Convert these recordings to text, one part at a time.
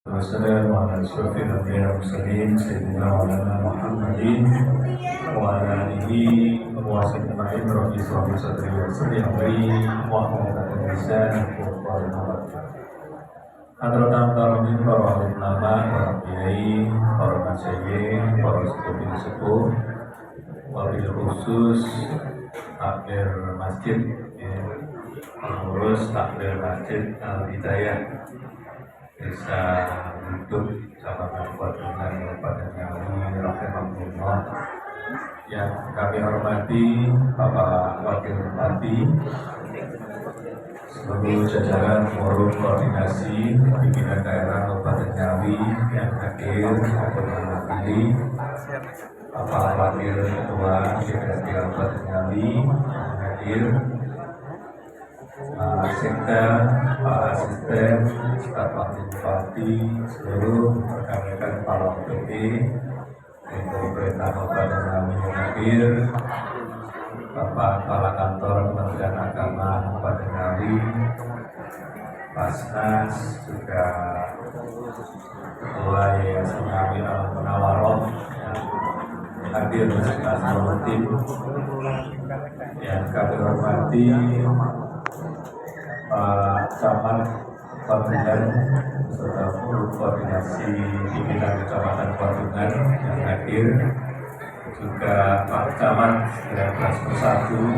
والسلام على أشرف الأنبياء والمرسلين سيدنا مولانا محمد وعلى آله وصحبه أجمعين رب اشرح لي صدري ويسر لي أمري واحلل عقدة من لساني يفقهوا قولي. Hadratan Taromin, para alim ulama, para kiai, para masyayikh, para sepuh-sepuh, wabil khusus takmir masjid, pengurus takmir masjid Al-Hidayah Desa Hidup Kecamatan Kuadungan Kabupaten Ngawi rahimahullah. Yang kami hormati Bapak Wakil Bupati, seluruh jajaran forum koordinasi pimpinan daerah Kabupaten Ngawi yang hadir maupun yang mewakili, Bapak Wakil Ketua DPRD Kabupaten Ngawi yang hadir, Pak Sekda, Pak Asisten, staf Wakil Bupati, seluruh rekan-rekan kepala OPD, pemerintah Kabupaten Ngawi yang hadir, Bapak Kepala Kantor Kementerian Agama Kabupaten Ngawi, Basnas, juga Ketua Yayasan Ngawi Al-Munawaroh yang hadir beserta seluruh tim. Yang kami hormati Pak Camat Kuadungan beserta seluruh koordinasi pimpinan Kecamatan Kuadungan yang hadir, juga Pak Camat 19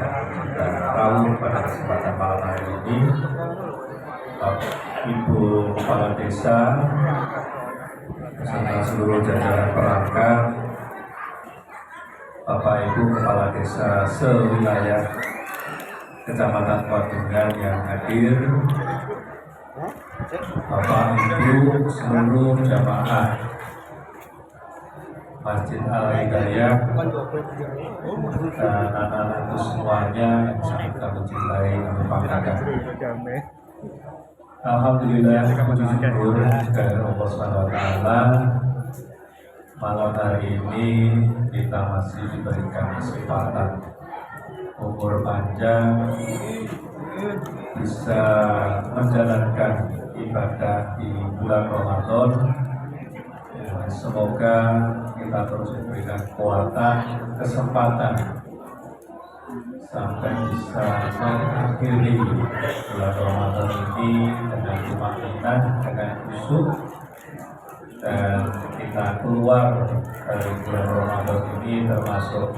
dan juga Rawu pada kesempatan malam hari ini, Ibu Kepala Desa beserta seluruh jajaran perangkat, Bapak Ibu Kepala Desa sewilayah Kecamatan Kuadungan yang hadir, Bapak Ibu seluruh jamaah Masjid Al-Hidayah dan anak-anakku semuanya yang sangat kami cintai dan banggakan. Alhamdulillah, puji syukur kepada Allah SWT, malam hari ini kita masih diberikan kesempatan umur panjang bisa menjalankan ibadah di bulan Ramadan. Semoga kita terus diberikan kekuatan, kesempatan sampai bisa mengakhiri bulan Ramadan ini dengan tumakinah, dengan khusyuk, dan kita keluar dari bulan Ramadan ini termasuk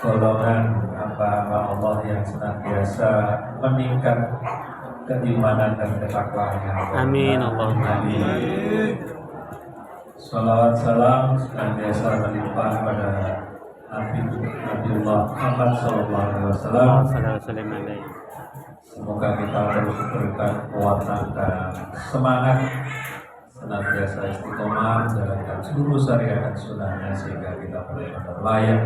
golongan hamba Allah yang senantiasa meningkat keimanan dan ketakwaannya. Amin, Allahumma amin. Salawat salam senantiasa melimpah pada Nabiullah Muhammad SAW. Semoga kita terus diberikan kekuatan dan semangat senantiasa istiqomah menjalankan seluruh syariat dan sunnahnya sehingga kita benar-benar layak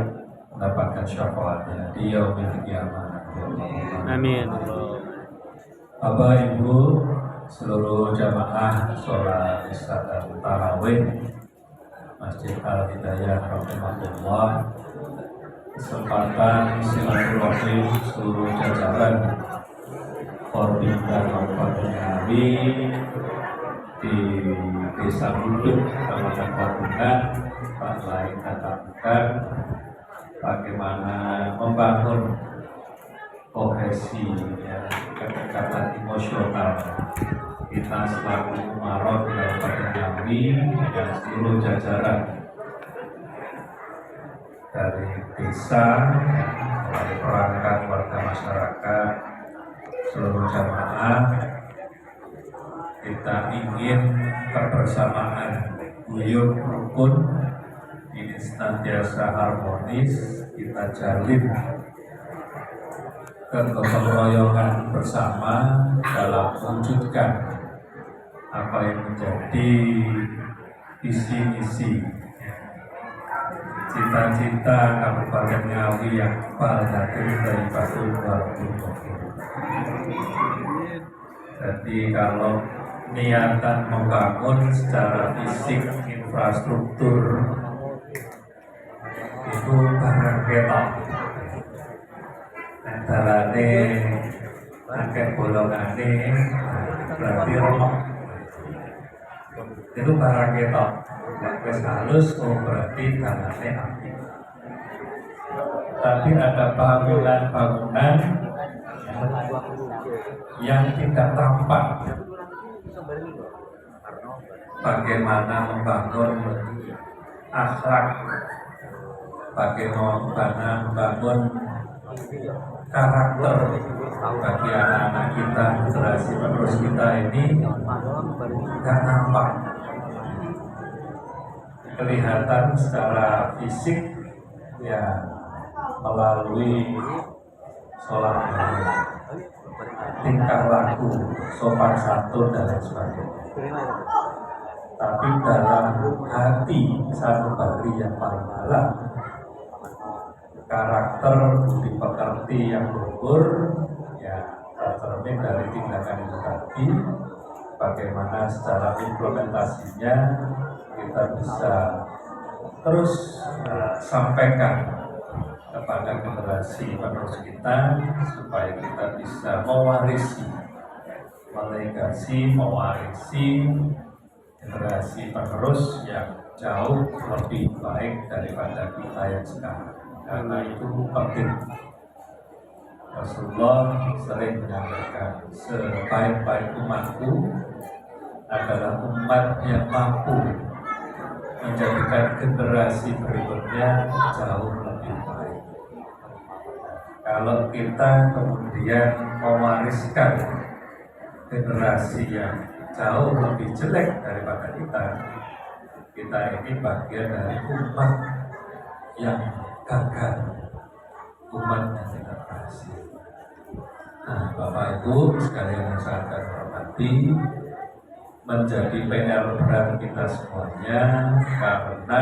mendapatkan syafaatnya di yaumil qiyamah. Amin. Bapak Ibu, seluruh jamaah sholat isya dan tarawih Masjid Al-Hidayah rahimahullah, kesempatan silaturahim seluruh jajaran Forbinda Kabupaten Ngawi di Desa Hidup Kecamatan Kuadungan, Pak lain katakan bagaimana membangun kohesi, kedekatan emosional kita selaku umarok Kabupaten Ngawi dan seluruh jajaran dari desa, dari perangkat warga masyarakat, seluruh jamaah. Kita ingin kebersamaan guyub rukun ini senantiasa harmonis kita jalin, kegotong royongan bersama dalam mewujudkan apa yang menjadi visi-misi cita-cita Kabupaten Ngawi yang baldatun dari Batul Warbul. Jadi kalau niatan membangun secara fisik infrastruktur itu barang ketok, antarane akeh bolongane berarti romok. itu barang ketok. Wis halus, oh berarti tanahnya api. Tapi ada bangunan-bangunan yang tidak tampak. Bagaimana membangun akhlak, bagaimana membangun karakter bagi anak-anak kita, generasi penerus kita ini tidak nampak. Kelihatan secara fisik ya melalui sholat, tingkah laku, sopan santun dan lain sebagainya. Tapi dalam hati sanubari yang paling dalam, karakter budi pekerti yang luhur ya tercermin dari tindakan itu tadi. Bagaimana secara implementasinya kita bisa terus sampaikan kepada generasi penerus kita supaya kita bisa mewarisi generasi penerus yang jauh lebih baik daripada kita yang sekarang, karena itu penting. Rasulullah sering menyampaikan, sebaik-baik umatku adalah umat yang mampu menjadikan generasi berikutnya jauh lebih baik. Kalau kita kemudian mewariskan generasi yang jauh lebih jelek daripada kita ini bagian dari umat yang gagal, umat yang tidak berhasil. Nah, Bapak Ibu sekalian yang saya hormati, menjadi PR berat kita semuanya karena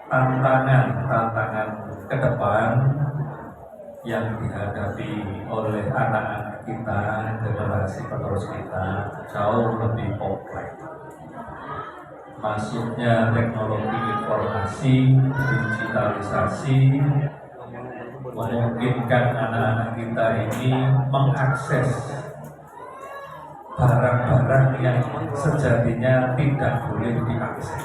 tantangan ke depan yang dihadapi oleh anak-anak kita, generasi penerus kita jauh lebih kompleks. Masuknya teknologi informasi, digitalisasi memungkinkan anak-anak kita ini mengakses barang-barang yang sejatinya tidak boleh diakses.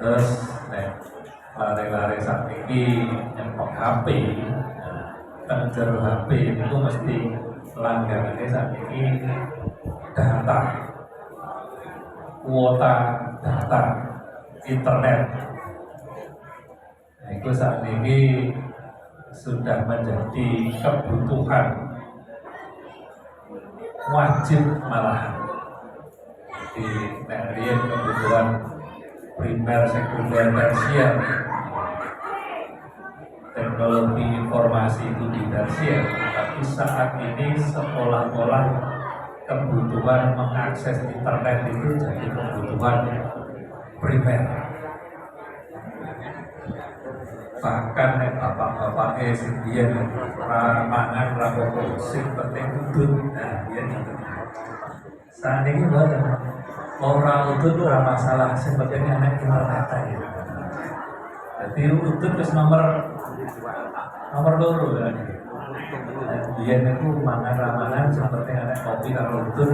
Terus lari-lari saat ini yang HP, jero HP itu mesti langganannya saat ini data, kuota data internet. Nah, itu saat ini sudah menjadi kebutuhan wajib malahan. Di Nerian kebutuhan primer, sekunder, tersier. Teknologi informasi itu di tersier, tapi saat ini seolah-olah kebutuhan mengakses internet itu jadi kebutuhan primer. Bahkan bapak-bapak sendiri mangan rapopo sing penting udut. Nah, dia saat ini orang udut ora masalah, sing penting anak internet aja. Jadi udut wis nomor 2 kan. Dia itu mangan ramalan seperti anak kopi karo udut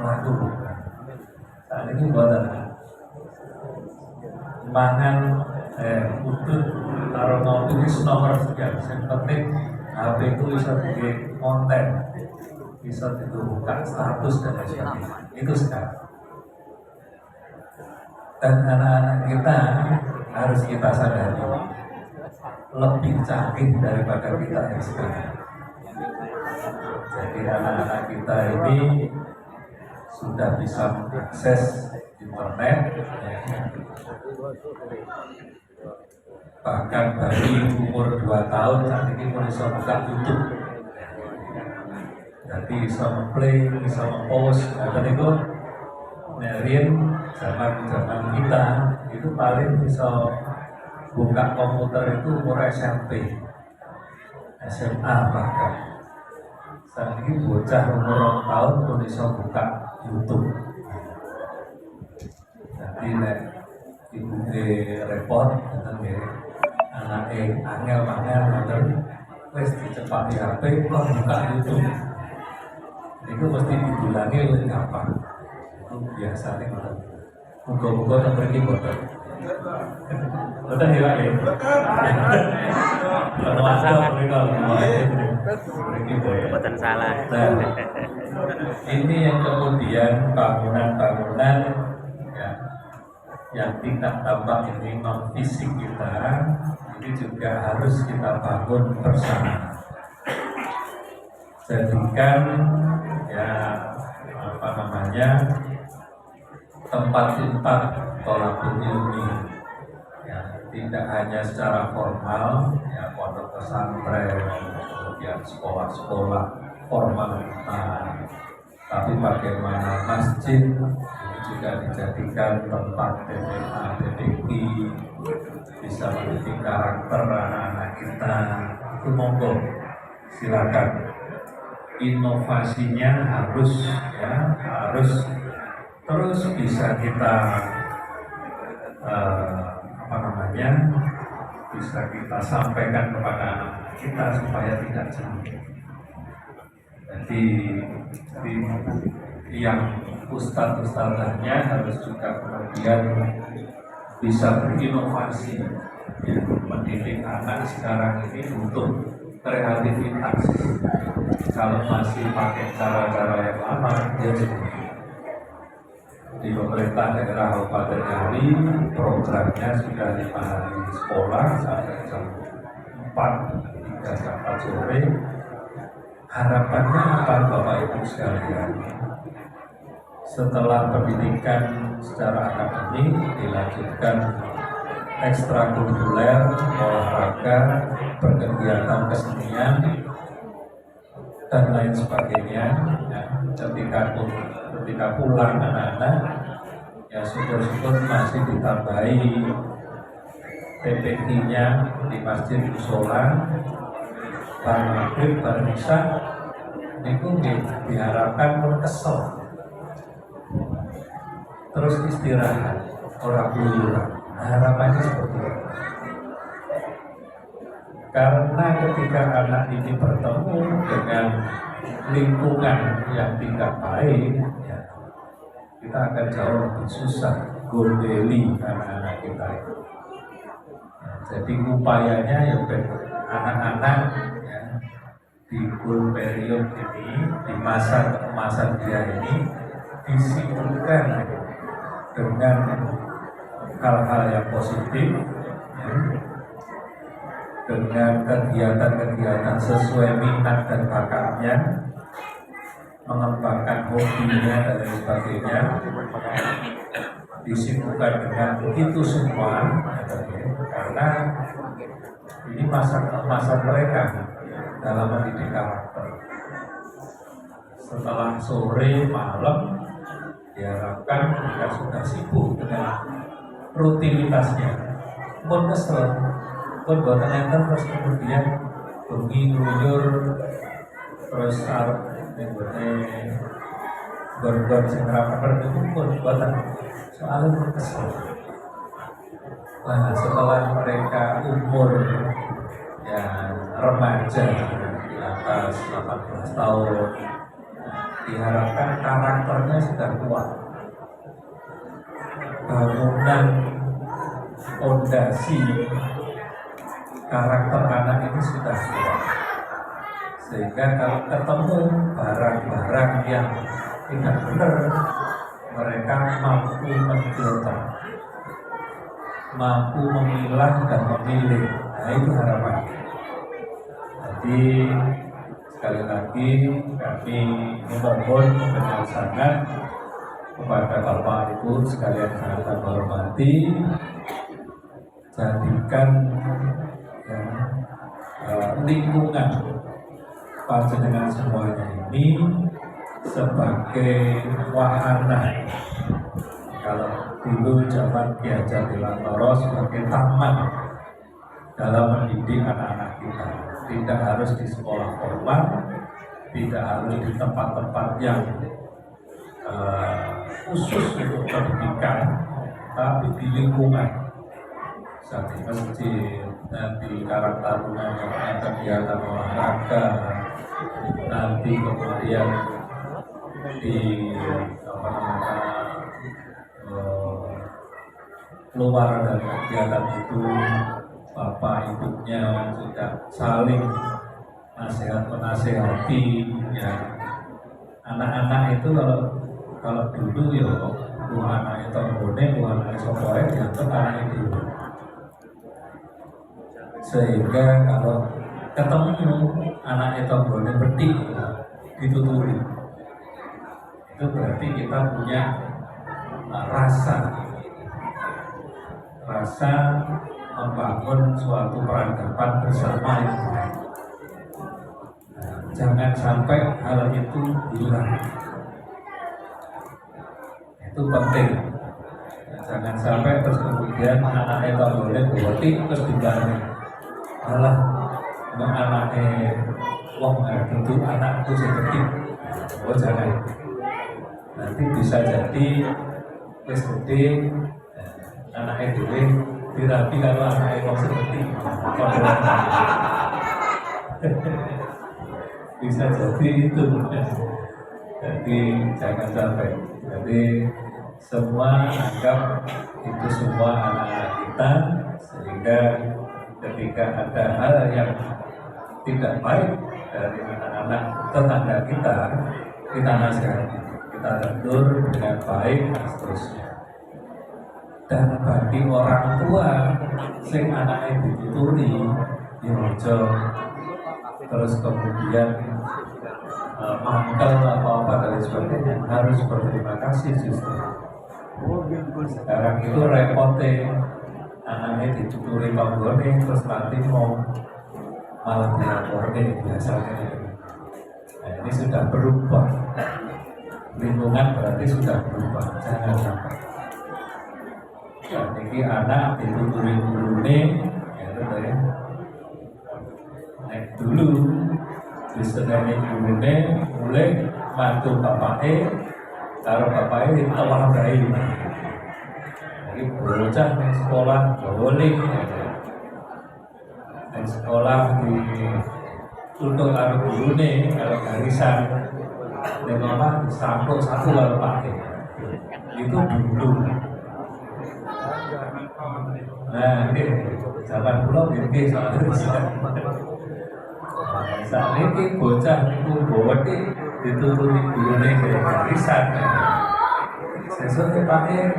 mlaku. Saat ini boten. Mangan udut karo kopi wis nomor 3. Yang penting HP itu bisa bikin konten, bisa dibuka status dan lain sebagainya. Itu sekarang. Dan anak-anak kita harus kita sadari lebih canggih daripada kita yang sekarang. Jadi anak-anak kita ini sudah bisa mengakses internet, bahkan bayi umur 2 tahun saat ini bisa buka YouTube. Jadi bisa nge-play, bisa nge-post. Dan itu Nerin zaman kita itu paling bisa buka komputer itu umur SMP, SMA bahkan. Saat ini bocah umur 2 tahun pun bisa buka YouTube. Jadi ibu repot tentang anak angel-angel wes dicepat di HP kok buka YouTube. itu mesti didulangi oleh apa? Itu biasanya gitu. Muka-muka tak pergi bodoh. Betul ya Pak ya? Kalau masalah mereka pergi bodoh. Buatan salah. Nah, ini yang kemudian bangunan-bangunan ya, yang tidak tampak ini non fisik kita, ini juga harus kita bangun bersama. Jadikan ya apa namanya tempat-tempat tolakul ilmi ya, tidak hanya secara formal ya pondok pesantren kemudian sekolah-sekolah formal tapi bagaimana masjid ini juga dijadikan tempat TPA, TPQ bisa menjadi karakter anak-anak kita, itu monggo silakan. Inovasinya harus terus bisa kita bisa kita sampaikan kepada anak kita supaya tidak jenuh. Jadi yang ustadz-ustadznya harus juga kemudian bisa berinovasi ya, mendidik anak sekarang ini untuk kreativitas. Kalau masih pakai cara-cara yang lama, dia jenuh. Di pemerintah daerah Kabupaten Ngawi programnya sudah 5 hari sekolah sampai jam 4 hingga jam 4 sore. Harapannya apa Bapak Ibu sekalian? Setelah pendidikan secara akademik dilanjutkan ekstrakurikuler, olahraga, berkegiatan kesenian dan lain sebagainya. Ya, ketika pulang anak-anak, ya syukur-syukur masih ditambahi TPQ-nya di masjid musola, bar maghrib, bar isya, itu diharapkan kesel, terus istirahat, orang keluyuran. Harapannya seperti itu. Karena ketika anak ini bertemu dengan lingkungan yang tidak baik, ya, kita akan jauh lebih susah gondeli anak-anak kita itu. Nah, jadi upayanya ya anak-anak ya, di cool period ini, di masa keemasan dia ini disibukkan dengan hal-hal yang positif ya, dengan kegiatan-kegiatan sesuai minat dan bakatnya, mengembangkan hobinya dan lain sebagainya, disibukkan dengan itu semua karena ini masa mereka dalam mendidik karakter. Setelah sore malam diharapkan mereka sudah sibuk dengan rutinitasnya, pun kesel, pun buatan enten terus kemudian bengi ngeluyur terus arep gon-gon sing rapat itu pun buatan soalnya pun kesel. Nah setelah mereka umur ya remaja di atas 18 tahun diharapkan karakternya sudah kuat, bangunan fondasi karakter anak ini sudah kuat, sehingga kalau ketemu barang-barang yang tidak benar mereka mampu menfilter, mampu memilah dan memilih. Nah itu harapan. Jadi sekali lagi kami memohon dengan sangat kepada Bapak Ibu sekalian sangat kami hormati, jadikan lingkungan panjenengan semuanya ini sebagai wahana. Kalau dulu zaman Ki Hajar Dewantara sebagai taman dalam mendidik anak-anak kita, tidak harus di sekolah formal, tidak harus di tempat-tempat yang khusus untuk pendidikan, tapi di lingkungan, di masjid, nanti Karang Taruna yang kegiatan olahraga, nanti kemudian di apa namanya keluar dari kegiatan itu bapak ibunya sudah saling menasehati ya. Anak-anak itu kalau dulu ya anak itu boleh, anak sokoe dianggap anak itu. Sehingga kalau ketemu anak itu boleh petik dituturi, itu berarti kita punya rasa membangun suatu peradaban bersama yang baik. Jangan sampai hal itu hilang. Itu penting. Jangan sampai terus kemudian anak itu boleh berarti terus dibangun. Alah, anaknya wong tentu anakku seperti. Oh jangan. Nanti bisa jadi wis gede anaknya dhewe dirapi kalau anaknya wong seperti. Bisa jadi itu. Jadi jangan sampai. Jadi semua anggap itu semua anak-anak kita, sehingga ketika ada hal yang tidak baik dari anak-anak tetangga kita nasihati, kita tegur dengan baik dan seterusnya. Dan bagi orang tua sing anaknya dituturi, ya ojo terus kemudian mangkel atau apa dan sebagainya, harus berterima kasih justru. Sekarang itu repotnya anaknya dituturi tonggone terus nanti mau malah dilaporkan biasanya. Nah, ini sudah berubah, lingkungan berarti sudah berubah, jangan sampai. Dan ini anak dituturi gurune, ya dari naik dulu diseneni gurune mulai mantu bapaknya, kalau bapaknya ditawar bayi. Jadi bocah di sekolah boleh, di sekolah di untuk kalau gurune kalau garisan dengan apa disampul satu kalau pakai itu dulu. Nah, ini zaman pulau ini soalnya saat ini bocah itu bawa dituruni gurune ke garisan. Sesuatu pakai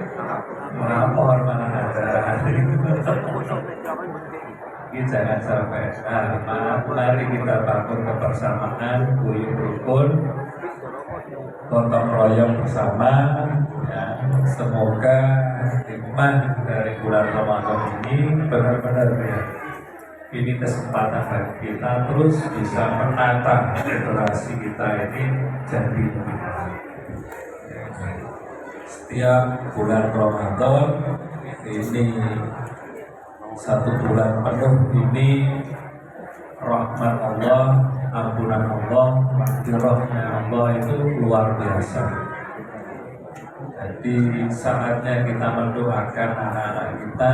melapor mana ada. Ini jangan sampai. Nah, mari kita bangun kebersamaan, guyub rukun, gotong royong bersama. Ya, semoga hikmah dari bulan Ramadan ini benar-benar ya, ini kesempatan bagi kita terus bisa menata generasi kita ini jadi lebih baik. Setiap bulan Ramadan ini satu bulan penuh ini rahmat Allah, ampunan Allah, rahmatnya Allah itu luar biasa. Jadi saatnya kita mendoakan anak-anak kita,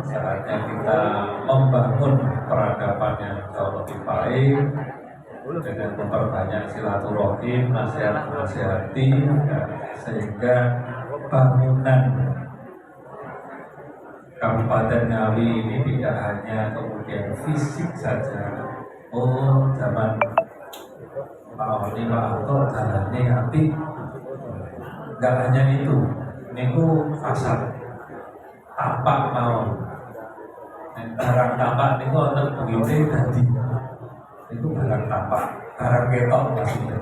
saatnya kita membangun peradaban yang jauh lebih baik dengan memperbanyak silaturahim, nasihat-nasihati, sehingga bangunan Kabupaten Ngawi ini tidak hanya kemudian fisik saja. Oh, zaman Pak Oni, Pak Harto, jalannya api. Gak hanya itu, niku pasar tapak mau, barang tapak niku untuk begitu tadi, itu barang tapak, barang ketok maksudnya.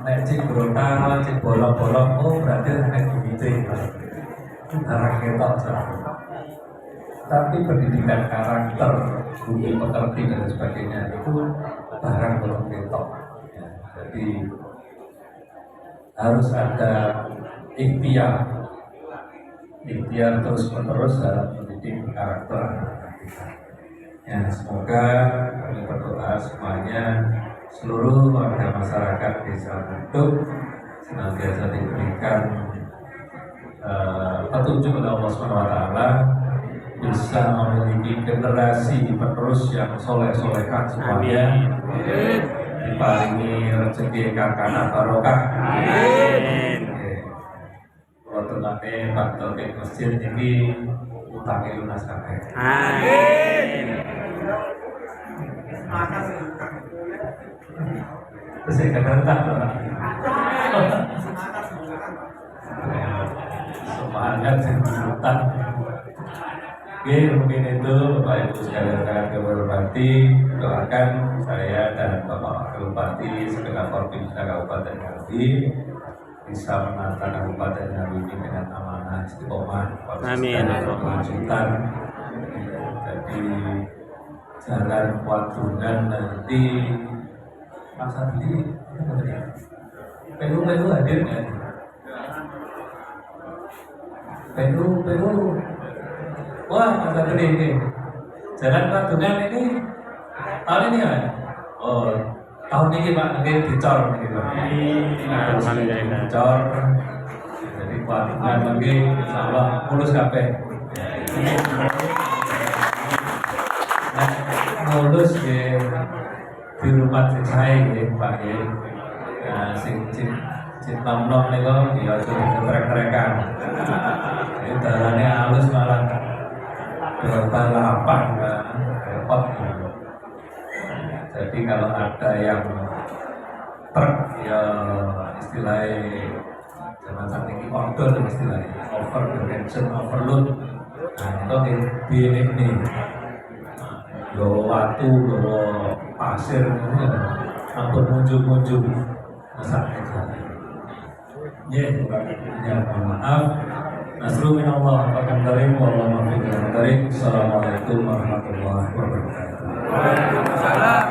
Nek cik brota, cik bolong-bolong, oh berarti nek begitu itu barang ketok saja. Tapi pendidikan karakter, budi pekerti dan sebagainya itu barang belum ketok. Jadi harus ada ikhtiar terus menerus dalam mendidik karakter anak kita. Ya, semoga kami berdoa semuanya seluruh warga masyarakat desa Bentuk senantiasa diberikan petunjuk oleh Allah SWT, bisa memiliki generasi penerus yang soleh-solehah semuanya. diparingi rezeki ingkang kana barokah. Amin. Kula tungake bantu ke masjid iki utange lunas kabeh. Amin. Terus saya kedatang semangat dan Oke, mungkin itu Bapak Ibu sekalian kami hormati, doakan saya dan Bapak Wakil Bupati segenap Provinsi Kabupaten Ngawi bisa menata Kabupaten Ngawi ini dengan amanah, istiqomah, Amin. kelanjutan. Jadi jalan Wadungan nanti Mas Adi, Pelu hadir nggak? Pelu. Wah, Mas Adi ini jalan Wadungan ini tahun ini ya? Oh, tahun ini Pak, mungkin dicor nih Pak. Alhamdulillah. Dicor. Jadi Wadungan mungkin insya Allah mulus kabeh. Mulus ya di rumah saya ya Pak ya. Nah, sing nom-nom niku ya sudah trek-trekan. Ini dalane halus malah balapan kan repot. Jadi kalau ada yang truk ya istilahnya zaman saat ini order istilahnya over dimension overload. Nah itu di ini bawa batu, bawa pasir, ampun muncul masalahnya jalan. Ya, mohon maaf. Nasrul min Allah akan karim, wallahu muwaffiq. Assalamualaikum warahmatullahi wabarakatuh. Waalaikumsalam.